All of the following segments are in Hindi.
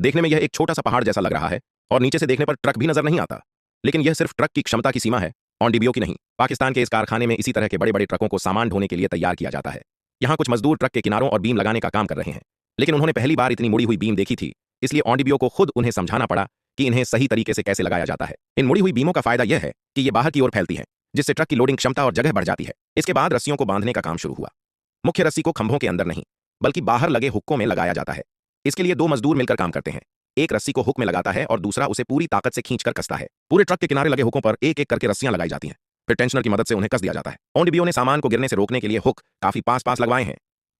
देखने में यह एक छोटा सा पहाड़ जैसा लग रहा है और नीचे से देखने पर ट्रक भी नजर नहीं आता। लेकिन यह सिर्फ ट्रक की क्षमता की सीमा है, ऑनडीबीओ की नहीं। पाकिस्तान के इस कारखाने में इसी तरह के बड़े बड़े ट्रकों को सामान ढोने के लिए तैयार किया जाता है। यहाँ कुछ मजदूर ट्रक के किनारों और बीम लगाने का काम कर रहे हैं, लेकिन उन्होंने पहली बार इतनी मुड़ी हुई बीम देखी थी, इसलिए ऑनडीबीओ को खुद उन्हें समझाना पड़ा कि इन्हें सही तरीके से कैसे लगाया जाता है। इन मुड़ी हुई बीमों का फायदा यह है कि ये बाहर की ओर फैलती हैं, जिससे ट्रक की लोडिंग क्षमता और जगह बढ़ जाती है। इसके बाद रस्सियों को बांधने का काम शुरू हुआ। मुख्य रस्सी को खंभों के अंदर नहीं, बल्कि बाहर लगे हुक्कों में लगाया जाता है। इसके लिए दो मजदूर मिलकर काम करते हैं। एक रस्सी को हुक में लगाता है और दूसरा उसे पूरी ताकत से खींचकर कसता है। पूरे ट्रक के किनारे लगे हुकों पर एक एक करके रस्सियां लगाई जाती हैं, फिर टेंशनर की मदद से उन्हें कस दिया जाता है। ऑनडीबीओ ने सामान को गिरने से रोकने के लिए हुक काफी पास पास लगवाए हैं।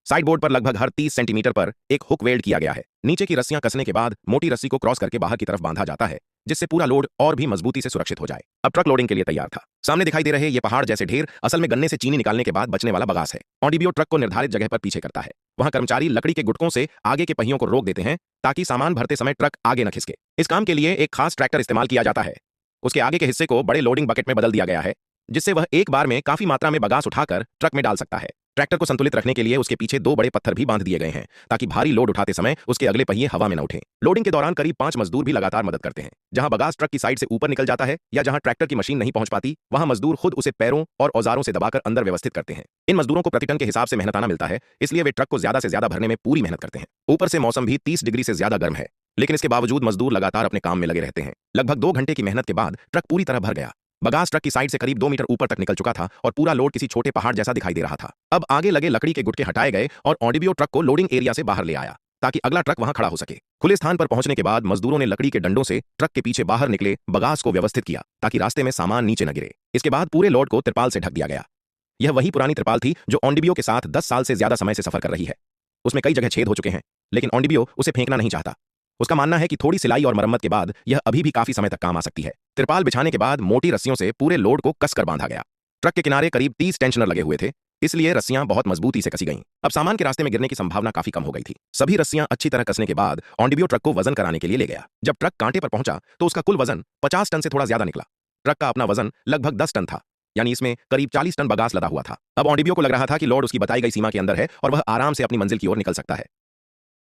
साइड बोर्ड पर लगभग हर 30 सेंटीमीटर पर एक हुक वेल्ड किया गया है। नीचे की रस्सियां कसने के बाद मोटी रस्सी को क्रॉस करके बाहर की तरफ बांधा जाता है, जिससे पूरा लोड और भी मजबूती से सुरक्षित हो जाए। अब ट्रक लोडिंग के लिए तैयार था। सामने दिखाई दे रहे ये पहाड़ जैसे ढेर असल में गन्ने से चीनी निकालने के बाद बचने वाला बगास है। ऑनडीबीओ ट्रक को निर्धारित जगह पर पीछे करता है। वहां कर्मचारी लकड़ी के गुटकों से आगे के पहियों को रोक देते हैं ताकि सामान भरते समय ट्रक आगे न खिसके। इस काम के लिए एक खास ट्रैक्टर इस्तेमाल किया जाता है। उसके आगे के हिस्से को बड़े लोडिंग बकेट में बदल दिया गया है, जिससे वह एक बार में काफी मात्रा में बगास उठाकर ट्रक में डाल सकता है। ट्रैक्टर को संतुलित रखने के लिए उसके पीछे दो बड़े पत्थर भी बांध दिए गए हैं, ताकि भारी लोड उठाते समय उसके अगले पहिए हवा में न उठें। लोडिंग के दौरान करीब 5 मजदूर भी लगातार मदद करते हैं। जहां बगास ट्रक की साइड से ऊपर निकल जाता है या जहां ट्रैक्टर की मशीन नहीं पहुंच पाती, वहां मजदूर खुद उसे पैरों और औजारों से दबाकर अंदर व्यवस्थित करते हैं। इन मजदूरों को प्रति टन के हिसाब से मेहनताना मिलता है, इसलिए वे ट्रक को ज्यादा से ज्यादा भरने में पूरी मेहनत करते हैं। ऊपर से मौसम भी 30 डिग्री से ज्यादा गर्म है, लेकिन इसके बावजूद मजदूर लगातार अपने काम में लगे रहते हैं। लगभग 2 घंटे की मेहनत के बाद ट्रक पूरी तरह भर गया। बगास ट्रक की साइड से करीब 2 मीटर ऊपर तक निकल चुका था और पूरा लोड किसी छोटे पहाड़ जैसा दिखाई दे रहा था। अब आगे लगे लकड़ी के गुटके हटाए गए और ऑनडीबीओ ट्रक को लोडिंग एरिया से बाहर ले आया, ताकि अगला ट्रक वहां खड़ा हो सके। खुले स्थान पर पहुंचने के बाद मजदूरों ने लकड़ी के डंडों से ट्रक के पीछे बाहर निकले बगास को व्यवस्थित किया, ताकि रास्ते में सामान नीचे न गिरे। इसके बाद पूरे लोड को तिरपाल से ढक दिया गया। यह वही पुरानी तिरपाल थी जो ऑनडीबीओ के साथ 10 साल से ज्यादा समय से सफर कर रही है। उसमें कई जगह छेद हो चुके हैं, लेकिन ऑनडीबीओ उसे फेंकना नहीं चाहता। उसका मानना है कि थोड़ी सिलाई और मरम्मत के बाद यह अभी भी काफी समय तक काम आ सकती है। तिरपाल बिछाने के बाद मोटी रस्सियों से पूरे लोड को कसकर बांधा गया। ट्रक के किनारे करीब 30 टेंशनर लगे हुए थे, इसलिए रस्सियां बहुत मजबूती से कसी गईं। अब सामान के रास्ते में गिरने की संभावना काफी कम हो गई थी। सभी रस्सियां अच्छी तरह कसने के बाद ऑनडीबीओ ट्रक को वजन कराने के लिए ले गया। जब ट्रक कांटे पर पहुंचा तो उसका कुल वजन 50 टन से थोड़ा ज्यादा निकला। ट्रक का अपना वजन लगभग 10 टन था, यानी इसमें करीब 40 टन बगास लदा हुआ था। अब ऑनडीबीओ को लग रहा था कि लोड उसकी बताई गई सीमा के अंदर है और वह आराम से अपनी मंजिल की ओर निकल सकता है।